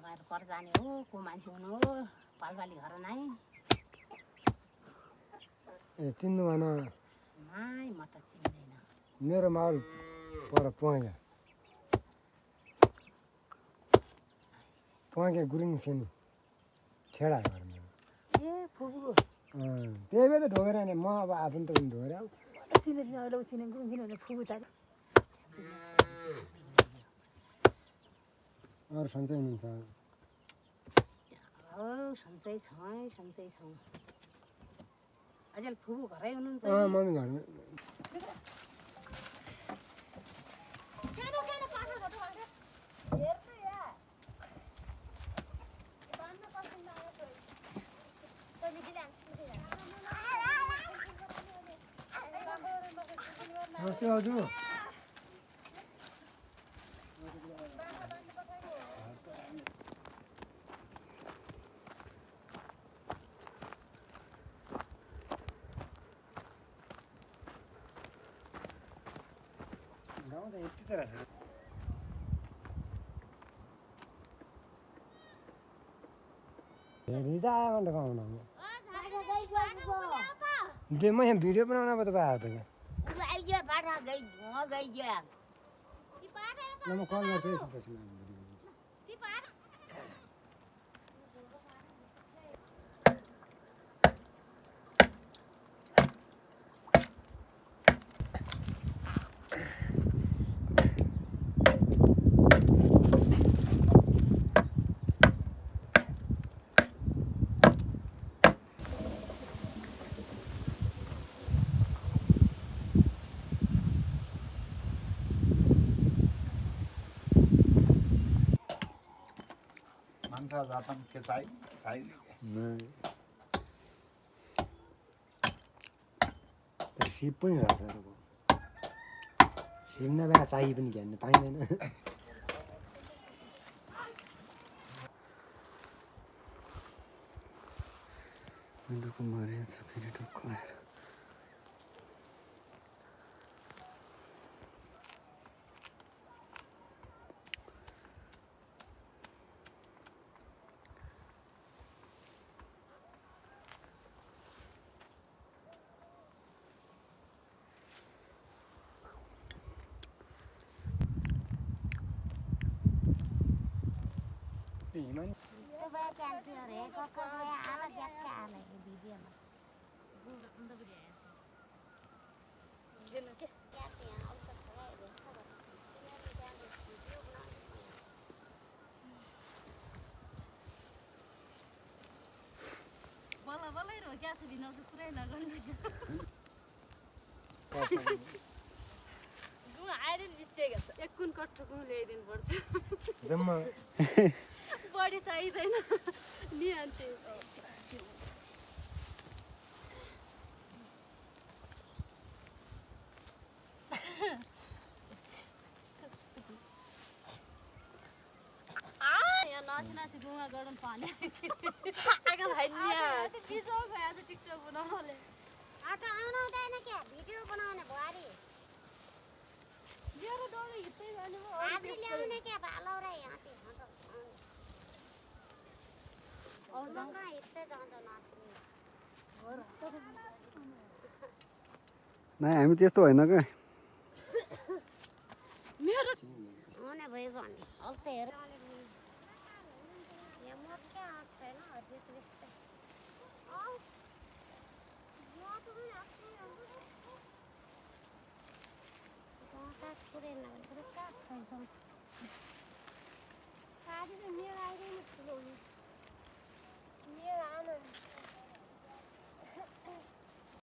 लगाएर पर जाने हो को मान्छे हुनु हो पालपाली घर नै ए चिन्नु भएन नाइ म त चिन्दैन मेरो माल पर पुवाके गुरुङ छिन् छेडा घर मेरो ए फुबु त्यही भएर त ढोगेर नि म अब आफू त पनि ढोगेर चिने अहिले चिने गुरुङ चिने फुबु त अरू सन्चै हुनुहुन्छ हो सन्चै छौँ अझै फुबु घरै हुनुहुन्छ मम्मी घरमा नमस्ते हजुर गाउँ त यति त रहेछ रिजा आयो भने गाउँ जे म यहाँ भिडियो बनाउन पो तपाईँ आएको थियो क्या म कल गर्छु यसपछि जापान के साई सिप पनि रहेछ सिप नभए चाहिँ पनि घेर्नु पाइँदैन मरेछ फेरि ढुक्क आएर हिमानी बल्ल बल्लै रो क्या सुबिना पुरै नगर्नु गुँ आएर बिचेको छ एक कुन कट्ठो गुँ ल्याइदिनु पर्छ जम्मा बढी चाहिँदैन नि अन्ते नसी गुवा गरौँ पानी बिजो गएर टिकटक बनाउनुले आटा आउनु हुँदैन क्या भिडियो बनाउने भुवारी मेरो डोले हिँड्दै जाने भयो आफै ल्याउने क्या भालौरा हाँसी जङ्गा हिँड्दै जाँदैन नै हामी त्यस्तो होइन क्या मेरो हुने भइगयो भने अब त हेर यहाँ मत क्या आएको छैन पुरै नगरेको कहाँ छ